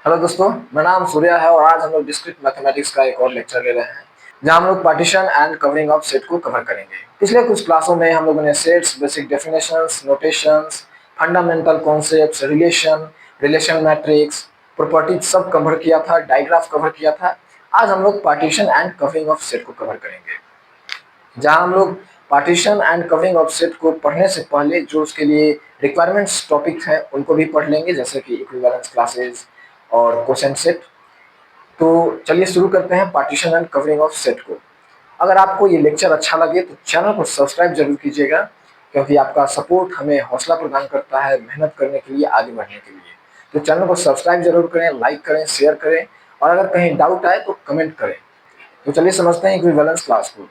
Hello दोस्तों, मेरा नाम सूर्या है और आज हम लोग डिस्क्रीट मैथमेटिक्स का एक और लेक्चर ले रहे हैं जहां हम लोग partition and covering of set को कवर करेंगे। पिछले कुछ क्लासों में हम लोगों ने sets, basic definitions, notations, fundamental concepts, relation matrix, properties सब कवर किया था, डायग्राफ कवर किया था। आज हम लोग partition and covering of set को कवर करेंगे, जहां हम लोग partition and covering of set को पढ़ने से पहले जो उसके लिए रिक्वायरमेंट्स टॉपिक हैं उनको भी पढ़ लेंगे, जैसे कि इक्विवेलेंस क्लासेस और कोसेंट सेट। तो चलिए शुरू करते हैं partition and covering of set को। अगर आपको ये लेक्चर अच्छा लगे तो चैनल को सब्सक्राइब जरूर कीजिएगा, क्योंकि आपका सपोर्ट हमें हौसला प्रदान करता है मेहनत करने के लिए, आगे बढ़ने के लिए। तो चैनल को सब्सक्राइब जरूर करें, लाइक करें, शेयर करें, और अगर कहीं डाउट आए तो कमेंट करें। तो चलिए समझते हैं इक्विवेलेंस क्लास को।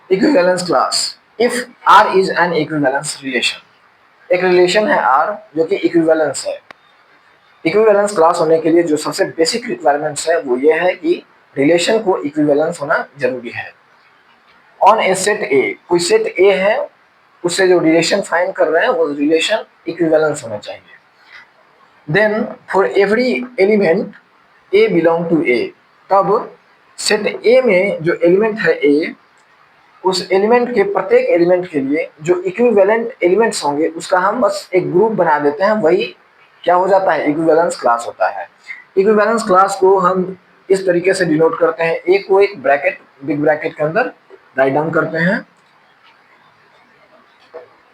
Equivalence class, if R is an equivalence relation. एक रिलेशन है आर जो कि इक्विवेलेंस है। इक्विवेलेंस क्लास होने के लिए जो सबसे बेसिक रिक्वायरमेंट्स है वो ये है कि रिलेशन को इक्विवेलेंस होना जरूरी है। ऑन ए सेट ए, कोई सेट ए है, उससे जो रिलेशन फाइंड कर रहे हैं वो रिलेशन इक्विवेलेंस होना चाहिए। Then for every element a belong to a, तब सेट ए में जो एलिमेंट है ए, उस एलिमेंट के प्रत्येक एलिमेंट के लिए जो इक्विवेलेंट एलिमेंट्स होंगे उसका हम बस एक ग्रुप बना देते हैं, वही क्या हो जाता है, इक्विवेलेंस क्लास होता है। इक्विवेलेंस क्लास को हम इस तरीके से डिनोट करते हैं, ए को एक ब्रैकेट, बिग ब्रैकेट के अंदर राइट डाउन करते हैं।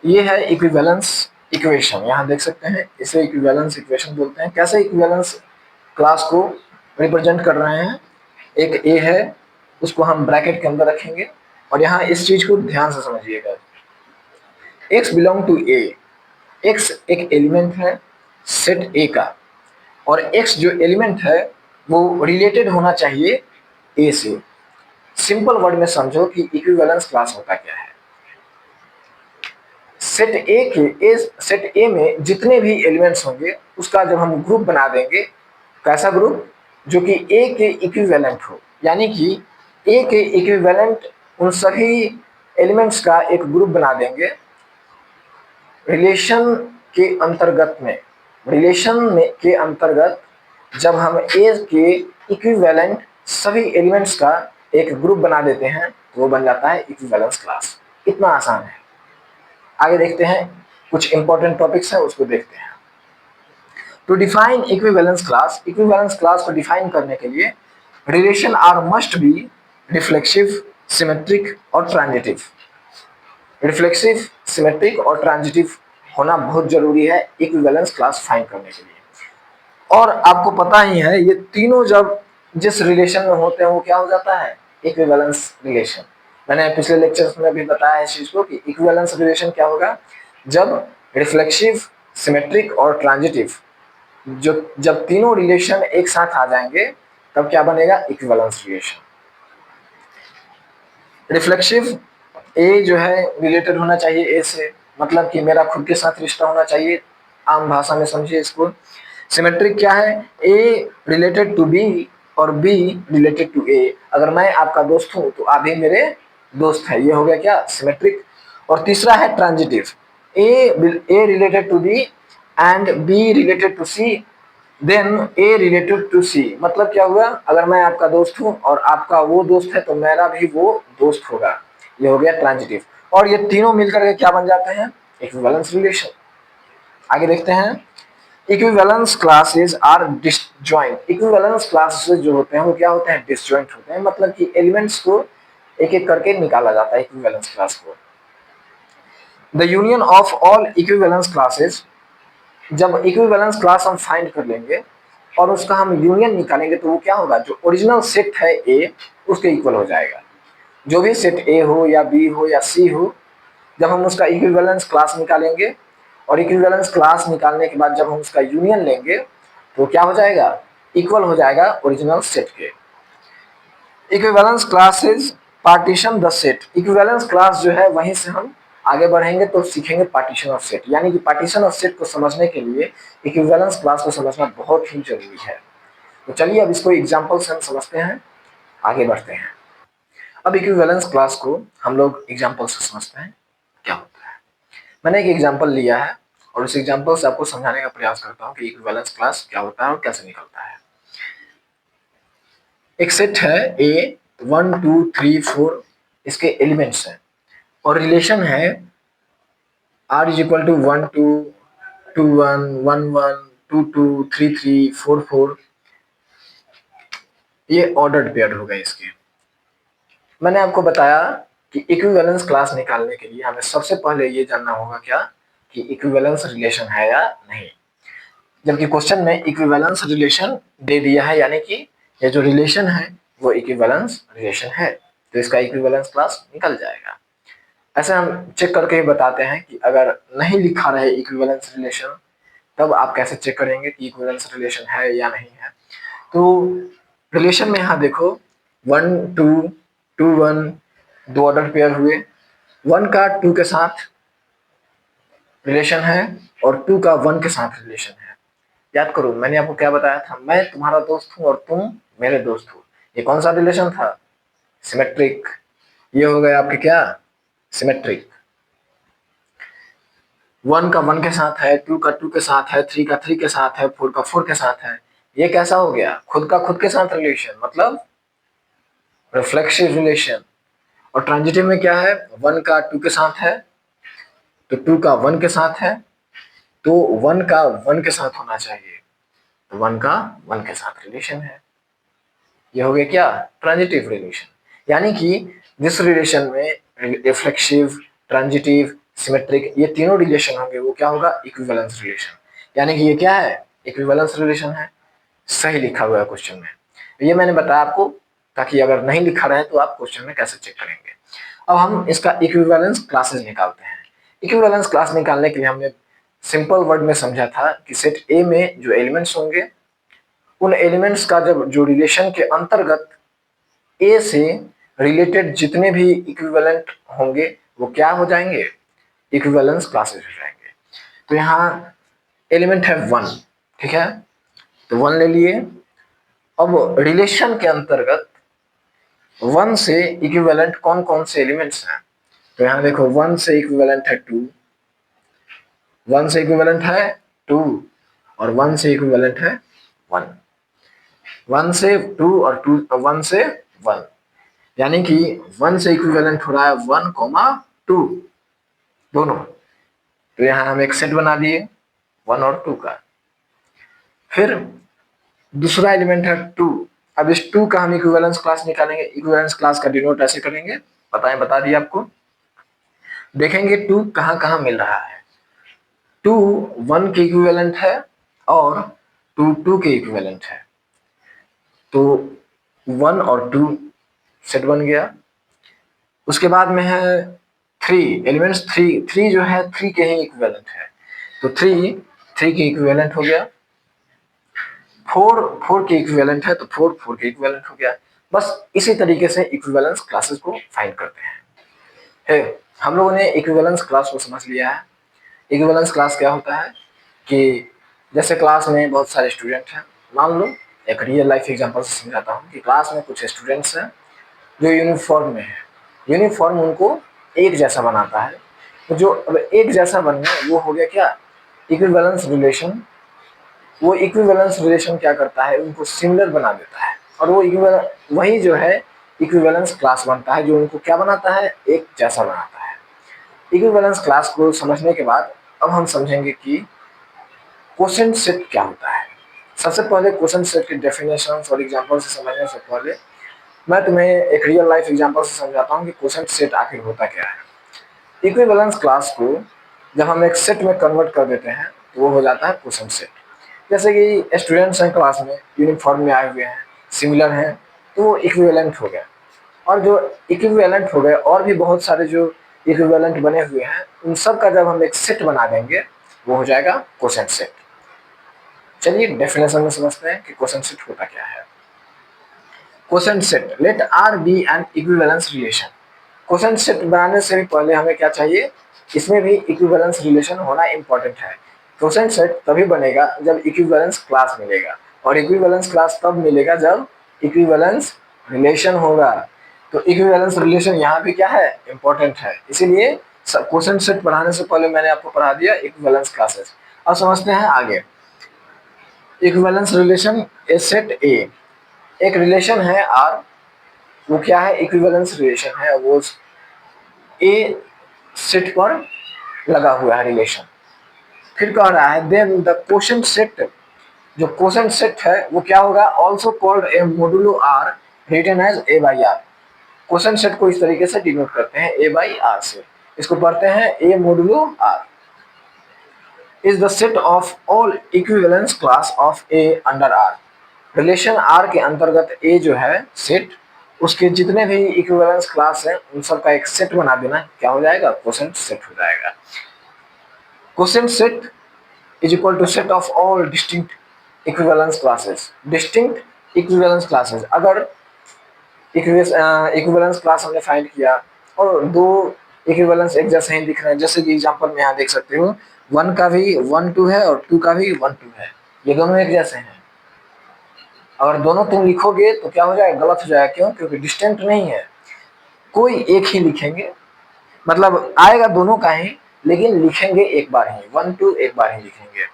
ये है इक्विवेलेंस इक्वेशन, यहाँ देख सकते हैं, इसे इक्विवेलेंस इक्वेशन बोलते हैं। कैसे इक्विवेलेंस क्लास को रिप्रेजेंट कर रहे हैं, एक ए है उसको हम ब्रैकेट के अंदर रखेंगे, और यहाँ इस चीज को ध्यान से समझिएगा। x belong to A, x एक एलिमेंट है सेट ए का, और x जो एलिमेंट है वो रिलेटेड होना चाहिए ए से। सिंपल वर्ड में समझो कि इक्विवेलेंस क्लास होता क्या है। सेट ए में जितने भी एलिमेंट्स होंगे उसका जब हम ग्रुप बना देंगे, कैसा ग्रुप, जो कि ए के इक्विवेलेंट हो, यानी कि ए के इक्विवेलेंट उन सभी एलिमेंट्स का एक ग्रुप बना देंगे रिलेशन के अंतर्गत में। रिलेशन में के अंतर्गत जब हम ए के इक्विवेलेंट सभी एलिमेंट्स का एक ग्रुप बना देते हैं तो वो बन जाता है इक्विवेलेंस क्लास। इतना आसान है। आगे देखते हैं, कुछ इंपॉर्टेंट टॉपिक्स हैं उसको देखते हैं। To define equivalence class, equivalence class को डिफाइन करने के लिए relation R must be reflexive, symmetric और ट्रांजिटिव। रिफ्लेक्सिव, सिमेट्रिक और ट्रांजिटिव होना बहुत जरूरी है इक्विवेलेंस क्लास फाइंड करने के लिए। और आपको पता ही है ये तीनों जब जिस रिलेशन में होते हैं वो क्या हो जाता है, इक्विवेलेंस रिलेशन। मैंने पिछले लेक्चर्स में भी बताया इस चीज को कि इक्विवेलेंस रिलेशन क्या होगा, जब रिफ्लेक्सिव, सिमेट्रिक और ट्रांजिटिव जो जब तीनों रिलेशन एक साथ आ जाएंगे तब क्या बनेगा, इक्विवेलेंस रिलेशन। रिफ्लेक्सिव, ए जो है रिलेटेड होना चाहिए ए से, मतलब कि मेरा खुद के साथ रिश्ता होना चाहिए, आम भाषा में समझिए इसको। सिमेट्रिक क्या है, ए रिलेटेड टू बी और बी रिलेटेड टू ए। अगर मैं आपका दोस्त हूं तो आप भी मेरे दोस्त हैं, ये हो गया क्या, सिमेट्रिक। और तीसरा है transitive, a related to b and b related to c, then a related to c. मतलब क्या हुआ, अगर मैं आपका दोस्त हूं और आपका वो दोस्त है तो मेरा भी वो दोस्त होगा, ये हो गया ट्रांजिटिव। और ये तीनों मिलकर के क्या बन जाते हैं, इक्विवेलेंस रिलेशन। आगे देखते हैं, equivalence classes are disjoint. Equivalence classes जो होते हैं वो क्या होते हैं, डिसजॉइंट होते हैं, मतलब कि एलिमेंट्स को एक एक करके निकाला जाता है इक्विवेलेंस क्लास को। The union of all equivalence classes, जब इक्विवेलेंस क्लास हम फाइंड कर लेंगे और उसका हम यूनियन निकालेंगे तो वो क्या होगा, जो ओरिजिनल सेट है ए उसके इक्वल हो जाएगा। जो भी सेट ए हो या बी हो या सी हो, जब हम उसका इक्विवेलेंस क्लास निकालेंगे और इक्विवेलेंस क्लास निकालने के बाद जब हम उसका यूनियन लेंगे तो क्या हो जाएगा, इक्वल हो जाएगा ओरिजिनल सेट के। Equivalence classes partition the set, equivalence class जो है वहीं से हम आगे बढ़ेंगे तो सीखेंगे पार्टीशन ऑफ सेट, यानी कि पार्टीशन ऑफ सेट को समझने के लिए इक्विवेलेंस क्लास को समझना बहुत ही जरूरी है। तो चलिए अब इसको एग्जांपल से हम समझते हैं, आगे बढ़ते हैं। अब इक्विवेलेंस क्लास को हम लोग एग्जांपल से समझते हैं क्या होता है। मैंने एक एग्जांपल लिया है और उस एग्जांपल से आपको समझाने का प्रयास करता हूँ कि इक्विवेलेंस क्लास क्या होता है और कैसे निकलता है। एक सेट है ए 1 2 3 4, इसके एलिमेंट्स हैं और रिलेशन है r इज इक्वल टू 1 2 2 1 1 1 2 2 3 3 4 4। ये ऑर्डर्ड पेयर हो गए इसके। मैंने आपको बताया कि इक्विवेलेंस क्लास निकालने के लिए हमें सबसे पहले ये जानना होगा क्या कि इक्विवेलेंस रिलेशन है या नहीं। जबकि क्वेश्चन में इक्विवेलेंस रिलेशन दे दिया है, यानी कि ये जो रिलेशन है वो इक्विवेलेंस रिलेशन है, तो इसका इक्विवेलेंस क्लास निकल जाएगा। ऐसे हम चेक करके ही बताते हैं कि अगर नहीं लिखा रहे इक्विवेलेंस रिलेशन तब आप कैसे चेक करेंगे कि इक्विवेलेंस रिलेशन है या नहीं है। तो रिलेशन में यहाँ देखो 1 2 2 1 दो ऑर्डर पेयर हुए, 1 का 2 के साथ रिलेशन है और 2 का 1 के साथ रिलेशन है। याद करो मैंने आपको क्या बताया था, मैं तुम्हारा दोस्त हूँ और तुम मेरे दोस्त हो। ये कौन सा रिलेशन था? सिमेट्रिक। ये हो गए आपके क्या? सिमेट्रिक। 1 का 1 के साथ है, 2 का 2 के साथ है, 3 का 3 के साथ है, 4 का 4 के साथ है। ये कैसा हो गया? खुद का खुद के साथ रिलेशन, मतलब रिफ्लेक्सिव रिलेशन। और ट्रांजिटिव में क्या है? 1 का 2 के साथ है तो 2 का 1 के साथ है, तो 1 का 1 के साथ होना चाहिए, तो 1 का 1 के साथ रिलेशन है। ये हो गया क्या? Transitive relation. यानी कि जिस रिलेशन में रिफ्लेक्सिव, ट्रांजिटिव, सिमेट्रिक ये तीनों रिलेशन होंगे वो क्या होगा? Equivalence relation. यानी कि ये क्या है? इक्विवेलेंस रिलेशन है। सही लिखा हुआ है क्वेश्चन में। ये मैंने बताया आपको ताकि अगर नहीं लिखा रहे तो आप क्वेश्चन में कैसे चेक करेंगे। अब हम इसका इक्विवेलेंस क्लासेस निकालते हैं। इक्विवेलेंस क्लास निकालने के लिए हमने सिंपल वर्ड में समझा था कि सेट ए में जो एलिमेंट्स होंगे उन एलिमेंट्स का जब जो रिलेशन के अंतर्गत ए से रिलेटेड जितने भी इक्विवेलेंट होंगे वो क्या हो जाएंगे? इक्विवेलेंस क्लासेस हो जाएंगे। तो यहाँ एलिमेंट है 1, ठीक है, तो 1 ले लिए। अब रिलेशन के अंतर्गत 1 से इक्विवेलेंट कौन कौन से एलिमेंट्स हैं? तो यहाँ देखो 1 से इक्विवेलेंट है 2, 1 से इक्विवेलेंट है 2 और 1 से इक्विवेलेंट है 1, 1 से 2 और 2 1 से 1, यानी कि 1 से इक्विवेलेंट हो रहा है 1, 2 दोनों। तो यहाँ हम एक सेट बना दिए 1 और 2 का। फिर दूसरा एलिमेंट है 2। अब इस 2 का हम इक्विवेलेंस क्लास निकालेंगे। इक्विवेलेंस क्लास का डिनोट ऐसे करेंगे, बता दिया आपको। देखेंगे 2 कहाँ कहाँ मिल रहा है। 2 1 के इक्विवेलेंट है और 2 2 के इक्विवेलेंट है, तो 1 और 2 सेट बन गया। उसके बाद में है 3 एलिमेंट्स, 3 जो है 3 के ही इक्विवेलेंट है, तो 3 के इक्विवेलेंट हो गया। 4 के इक्विवेलेंट है तो 4 के इक्विवेलेंट हो गया। बस इसी तरीके से इक्विवेलेंस क्लासेस को फाइंड करते हैं। हम लोगों ने इक्विवेलेंस क्लास को समझ लिया है। इक्विवेलेंस क्लास क्या होता है कि जैसे क्लास में बहुत सारे स्टूडेंट हैं, मान लो एक रियल लाइफ एग्जांपल से समझाता हूँ कि क्लास में कुछ स्टूडेंट्स हैं जो यूनिफॉर्म में है। यूनिफॉर्म उनको एक जैसा बनाता है, तो जो अब एक जैसा बनना वो हो गया क्या? Equivalence relation. वो इक्विवेलेंस रिलेशन क्या करता है? उनको सिमिलर बना देता है और वो वही जो है इक्विवेलेंस क्लास बनता है जो उनको क्या बनाता है? एक जैसा बनाता है। इक्विवेलेंस क्लास को समझने के बाद अब हम समझेंगे कि क्वोशेंट सेट क्या होता है। सबसे पहले क्वोशेंट सेट के डेफिनेशन और एग्जांपल से समझने से पहले मैं तुम्हें एक रियल लाइफ एग्जांपल से समझाता हूँ कि क्वोशेंट सेट आखिर होता क्या है। इक्विवेलेंस क्लास को जब हम एक सेट में कन्वर्ट कर देते हैं तो वो हो जाता है क्वोशेंट सेट। जैसे कि स्टूडेंट्स हैं क्लास में, यूनिफॉर्म में आए हुए हैं, सिमिलर हैं, तो वो इक्विवेलेंट हो गए। और जो इक्विवेलेंट हो गए और भी बहुत सारे जो इक्विवेलेंट बने हुए हैं उन सब का जब हम एक सेट बना देंगे वो हो जाएगा क्वोशेंट सेट। चलिए डेफिनेशन में समझते हैं कि क्वोशेंट सेट होता क्या है। Quotient set, let R be an equivalence relation. Quotient set बनाने से भी पहले हमें क्या चाहिए? इसमें भी इक्विवेलेंस रिलेशन होना इंपॉर्टेंट है। क्वोशेंट सेट तभी बनेगा जब इक्विवेलेंस क्लास मिलेगा, और इक्विवेलेंस क्लास तब मिलेगा जब इक्विवेलेंस रिलेशन होगा। तो इक्विवेलेंस रिलेशन यहाँ भी क्या है? इंपॉर्टेंट है। इसीलिए क्वेश्चन सेट पढ़ाने से पहले मैंने आपको पढ़ा दिया इक्विवेलेंस क्लासेस। अब समझते हैं आगे। इक्विवेलेंस रिलेशन ए सेट ए, एक रिलेशन है आर, वो क्या है, इक्विवेलेंस रिलेशन है, वो ए सेट पर लगा हुआ है रिलेशन। फिर कह रहा है देन द क्वोशंट सेट, जो क्वोशंट सेट है वो क्या होगा, also called A modulo R written as A by R. Quotient set को इस तरीके से डिनोट करते हैं ए बाई आर से, इसको पढ़ते हैं a modulo R is the set of all equivalence class of a under R. Relation R के अंतर्गत ए जो है सेट, उसके जितने भी इक्विवेलेंस क्लास हैं उन सबका एक सेट बना देना, क्या हो जाएगा, क्वोशंट सेट हो जाएगा। Quotient set is equal to set of all distinct equivalence classes। distinct equivalence classes, अगर इक्विवेलेंस क्लास हमने फाइंड किया और दो इक्विवेलेंस एक जैसे ही दिख रहे हैं, जैसे कि एग्जांपल में यहाँ देख सकते हो, 1 का भी 1 2 है और 2 का भी 1 2 है, ये दोनों एक जैसे हैं। अगर दोनों तुम लिखोगे तो क्या हो जाएगा, गलत हो जाएगा। क्यों, क्योंकि डिस्टिंक्ट नहीं है, कोई एक ही लिखेंगे, मतलब आएगा दोनों का ही, लेकिन लिखेंगे एक बार ही, 1 2 एक बार ही लिखेंगे,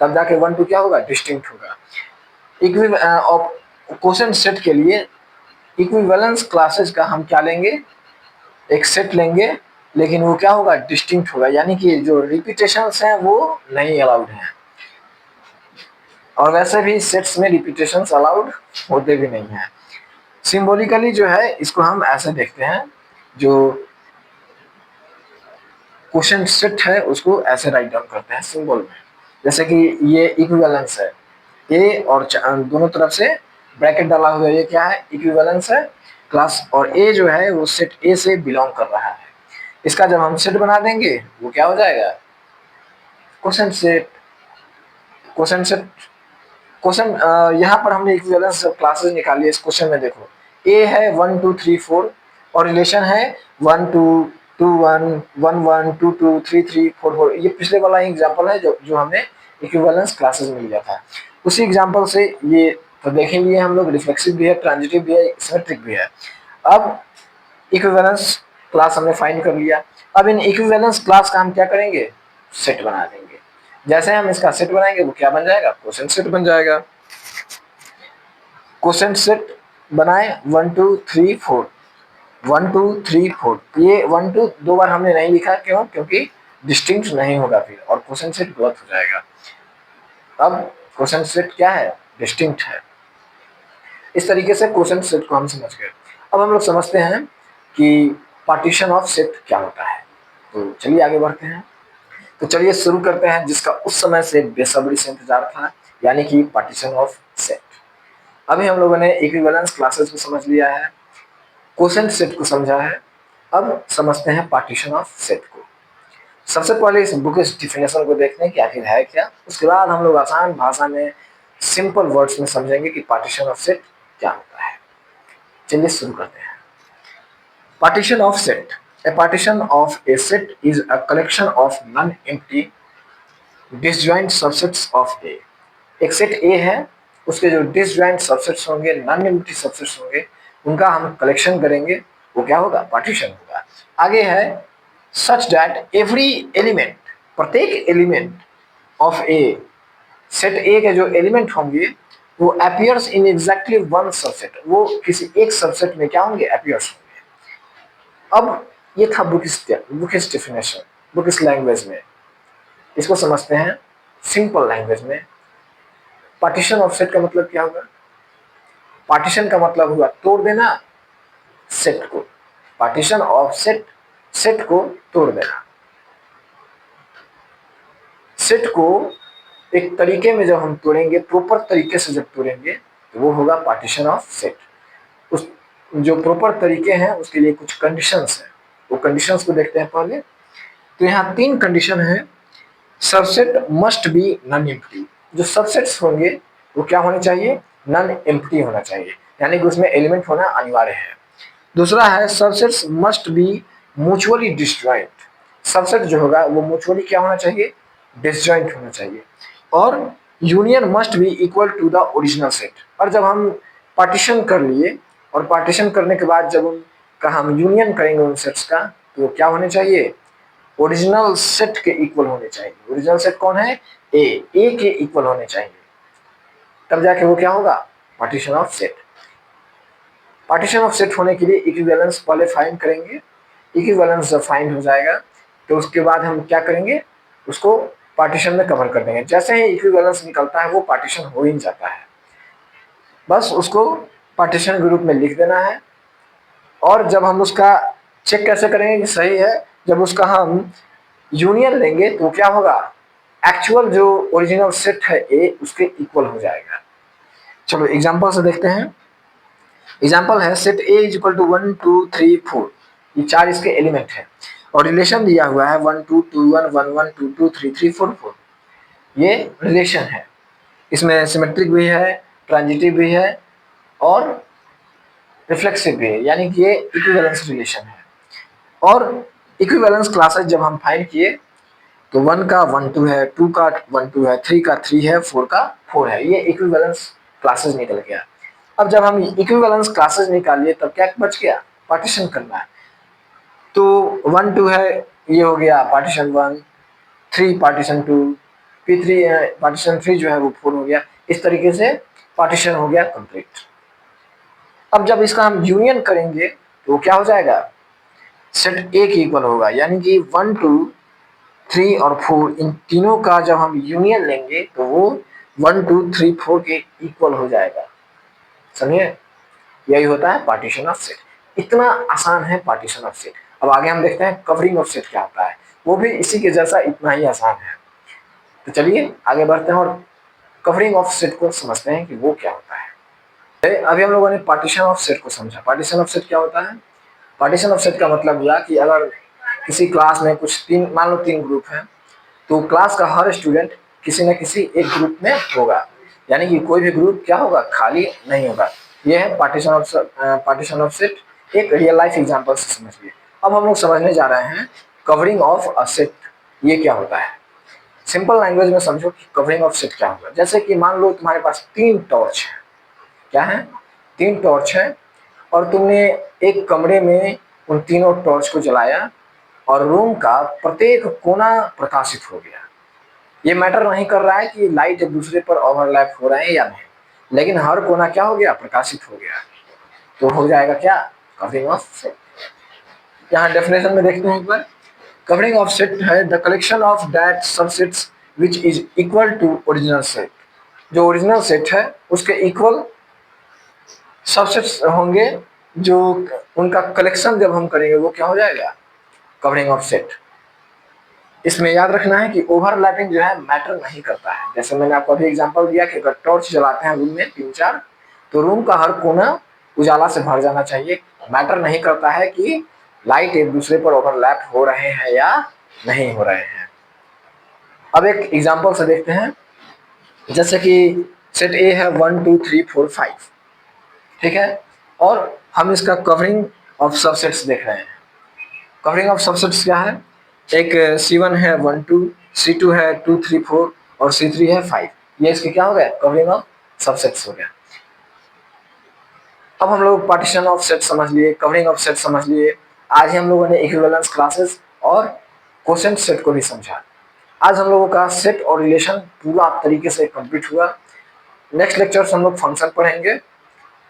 तब जाके 1 2 क्या होगा, डिस्टिंक्ट होगा। क्वोशंट सेट के लिए इक्विवेलेंस क्लासेस का हम क्या लेंगे, एक सेट लेंगे, लेकिन वो क्या होगा, डिस्टिंक्ट होगा, यानी कि जो रिपीटेशंस हैं वो नहीं अलाउड हैं, और वैसे भी सेट्स में रिपीटेशंस अलाउड होते भी नहीं हैं। सिंबॉलिकली जो है इसको हम ऐसे देखते हैं, जो क्वोशंट सेट है उसको ऐसे राइट डाउन करते हैं सिंबल में, जैसे कि ये इक्विवेलेंस है, ए और दोनों तरफ से ब्रैकेट डाला हुआ है, ये क्या है, इक्विवेलेंस है क्लास, और ए जो है वो सेट ए से बिलोंग कर रहा है। इसका जब हम सेट बना देंगे वो क्या हो जाएगा, quotient set. Quotient set question, यहाँ पर हमने इक्विवेलेंस क्लासेस निकाली है इस क्वेश्चन में, देखो ए है 1 2 3 4 और रिलेशन है 1 2 2 1 1 1 2 2 3 3 4 4। ये पिछले वाला एग्जांपल है जो हमने इक्विवेलेंस क्लासेस में लिया था। उसी एग्जांपल से ये तो देखेंगे हम लोग, रिफ्लेक्सिव भी है, ट्रांजिटिव भी है, सिमेट्रिक भी है। अब इक्विवेलेंस क्लास हमने फाइंड कर लिया, अब इन इक्विवेलेंस क्लास का हम क्या करेंगे, सेट बना देंगे। जैसे हम इसका सेट बनाएंगे वो क्या बन जाएगा, क्वोशंट सेट बन जाएगा। क्वोशंट सेट बनाए 1 2 3 4 1 2 3 4, ये 1 2 दो बार हमने नहीं लिखा, क्यों, क्योंकि डिस्टिंक्ट नहीं होगा फिर, और क्वोशंट सेट गलत हो जाएगा। अब क्वोशंट सेट क्या है, डिस्टिंक्ट है। इस तरीके से क्वोशंट सेट को हम समझ गए। अब हम लोग समझते हैं कि पार्टीशन ऑफ सेट क्या होता है, तो चलिए आगे बढ़ते हैं। तो चलिए शुरू करते हैं जिसका उस समय से बेसब्री से इंतजार था, यानी कि पार्टीशन ऑफ सेट। अभी हम लोगों ने इक्विवेलेंस क्लासेस को समझ लिया है, क्वोशंट सेट को समझा है, अब समझते हैं पार्टीशन ऑफ सेट को। सबसे पहले इस बुक इस डिफिनेशन को देखते हैं कि आखिर है क्या, उसके बाद हम लोग आसान भाषा में सिंपल वर्ड्स में समझेंगे कि पार्टीशन ऑफ सेट क्या होता है। चलिए शुरू करते हैं। Partition of set, a partition of a set is a collection of non-empty disjoint subsets of A। एक सेट A है, उसके जो disjoint subsets होंगे, non-empty subsets होंगे, उनका हम कलेक्शन करेंगे, वो क्या होगा, पार्टीशन होगा। आगे है such that every element, प्रत्येक element of A, set A के जो एलिमेंट होंगे वो appears in exactly one subset, वो किसी एक सबसेट में क्या होंगे, appears होंगे। अब ये था बुकिश डेफिनेशन, बुकिश लैंग्वेज में। इसको समझते हैं सिंपल लैंग्वेज में। पार्टीशन ऑफ सेट का मतलब क्या होगा, पार्टीशन का मतलब हुआ तोड़ देना सेट को, पार्टीशन ऑफ सेट, सेट को तोड़ देना। सेट को एक तरीके में जब हम तोड़ेंगे, प्रॉपर तरीके से जब तोड़ेंगे तो वो होगा पार्टीशन ऑफ सेट। उस जो प्रॉपर तरीके हैं उसके लिए कुछ कंडीशंस हैं, वो कंडीशंस को देखते हैं पहले। तो यहाँ 3 कंडीशन है। Subset must be non empty, जो सबसेट्स होंगे वो क्या होने चाहिए, नॉन एम्प्टी होना चाहिए, यानी कि उसमें एलिमेंट होना अनिवार्य है। दूसरा है subsets must be mutually disjoint, subset जो होगा वो म्यूचुअली क्या होना चाहिए, डिसजॉइंट होना चाहिए। और union must be equal to the original set. और जब हम पार्टीशन कर लिए और पार्टीशन करने के बाद जब उनका हम यूनियन करेंगे उन सेट्स का, तो क्या होने चाहिए, ओरिजिनल सेट के इक्वल होने चाहिए। ओरिजिनल सेट कौन है, ए के इक्वल होने चाहिए, तब जाके वो क्या होगा, partition of set. Partition of set होने के लिए इक्विवेलेंस पहले फाइंड करेंगे। इक्विवेलेंस जब फाइंड हो जाएगा तो उसके बाद हम क्या करेंगे, उसको पार्टीशन में कवर कर देंगे। जैसे ही इक्विवेलेंस निकलता है वो पार्टीशन हो ही जाता है, बस उसको पार्टीशन के रूप में लिख देना है। और जब हम उसका चेक कैसे करेंगे कि सही है, जब उसका हम यूनियन लेंगे तो क्या होगा, एक्चुअल जो ओरिजिनल सेट है ए उसके इक्वल हो जाएगा। चलो एग्जांपल से देखते हैं। एग्जांपल है set A is equal to 1 2 3 4, ये चार इसके एलिमेंट है और रिलेशन दिया हुआ है 1 2 2 1 1 1 2 2 3 3 4 4, ये रिलेशन है। इसमें सिमेट्रिक भी है, ट्रांजिटिव भी है और रिफ्लेक्सिव भी है, यानी कि ये इक्विवेलेंस रिलेशन है। और इक्विवेलेंस क्लासेस जब हम फाइंड किए तो 1 का 1 2 है, 2 का 1 2 है, 3 का 3 है, 4 का 4 है, ये इक्विवेलेंस क्लासेस निकल गया। अब जब हम इक्विवेलेंस क्लासेस निकालिए तब क्या बच गया, पार्टीशन करना है। तो 1 2 है, ये हो गया पार्टीशन 1, 3 पार्टीशन 2, फिर 3 पार्टीशन 3 जो है वो 4 हो गया। इस तरीके से पार्टीशन हो गया कंप्लीट। अब जब इसका हम यूनियन करेंगे तो क्या हो जाएगा, सेट ए के इक्वल होगा, यानी कि 1 2 3 और 4 इन तीनों का जब हम यूनियन लेंगे तो वो 1 2 3 4 के इक्वल हो जाएगा। समझिए, यही होता है पार्टीशन ऑफ सेट। इतना आसान है पार्टीशन ऑफ सेट। अब आगे हम देखते हैं कवरिंग ऑफ सेट क्या होता है, वो भी इसी के जैसा इतना ही आसान है। तो चलिए आगे बढ़ते हैं और कवरिंग ऑफ सेट को समझते हैं कि वो क्या होता है। अभी हम लोगों ने पार्टीशन ऑफ सेट को समझा। पार्टीशन ऑफ सेट क्या होता है, पार्टीशन ऑफ सेट का मतलब हुआ कि अगर किसी क्लास में कुछ मान लो 3 ग्रुप हैं, तो क्लास का हर स्टूडेंट किसी न किसी एक ग्रुप में होगा, यानी कि कोई भी ग्रुप क्या होगा, खाली नहीं होगा। ये है पार्टीशन ऑफ सेट। एक रियल लाइफ एग्जांपल से समझिए। अब हम लोग समझने जा रहे हैं कवरिंग ऑफ अ सेट, ये क्या होता है। सिंपल लैंग्वेज में समझो कि कवरिंग ऑफ सेट क्या होगा। जैसे कि मान लो तुम्हारे पास 3 टॉर्च है, क्या है, 3 टॉर्च है, और तुमने एक कमरे में उन तीनों टॉर्च को जलाया और रूम का प्रत्येक कोना प्रकाशित हो गया। ये मैटर नहीं कर रहा है कि लाइट एक दूसरे पर ओवरलैप हो रहे हैं या नहीं, लेकिन हर कोना क्या हो गया, प्रकाशित हो गया, तो हो जाएगा क्या, कवरिंग ऑफ सेट। यहाँ डेफिनेशन में देखते हैं एक बार। कवरिंग ऑफ सेट है the collection of that subsets which is equal to original set. जो ओरिजिनल सेट है उसके इक्वल सबसेट्स होंगे, जो उनका कलेक्शन जब हम करेंगे वो क्या हो जाएगा, कवरिंग ऑफ सेट। इसमें याद रखना है कि ओवरलैपिंग जो है मैटर नहीं करता है। जैसे मैंने आपको अभी एग्जांपल दिया कि अगर टॉर्च जलाते हैं रूम में 3 4, तो रूम का हर कोना उजाला से भर जाना चाहिए। मैटर नहीं करता है कि लाइट एक दूसरे पर ओवरलैप हो रहे हैं या नहीं हो रहे हैं। अब एक एग्जांपल से देखते हैं। जैसे कि सेट ए है 1 2 3 4 5, ठीक है, और हम इसका कवरिंग ऑफ सबसेट्स देख रहे हैं। कवरिंग ऑफ सबसेट्स क्या है, एक C1 है 1 2, C2 है 2 3 4 और C3 है 5, ये इसके क्या हो गया, कवरिंग ऑफ सबसेट्स हो गया। अब हम लोग पार्टीशन ऑफ सेट समझ लिए, कवरिंग ऑफ सेट समझ लिए। आज ही हम लोगों ने इक्विवेलेंस क्लासेस और कोसेंट सेट को भी समझा। आज हम लोगों का सेट और रिलेशन पूरा तरीके से कंप्लीट हुआ। नेक्स्ट लेक्चर से हम लोग फंक्शन पढ़ेंगे।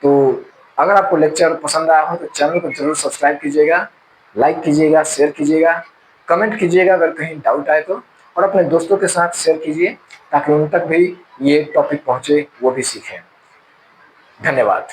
तो अगर आपको लेक्चर पसंद आया हो तो चैनल को जरूर सब्सक्राइब कीजिएगा, लाइक कीजिएगा, शेयर कीजिएगा, कमेंट कीजिएगा अगर कहीं डाउट आए तो, और अपने दोस्तों के साथ शेयर कीजिए ताकि उन तक भी ये टॉपिक पहुंचे, वो भी सीखें। धन्यवाद।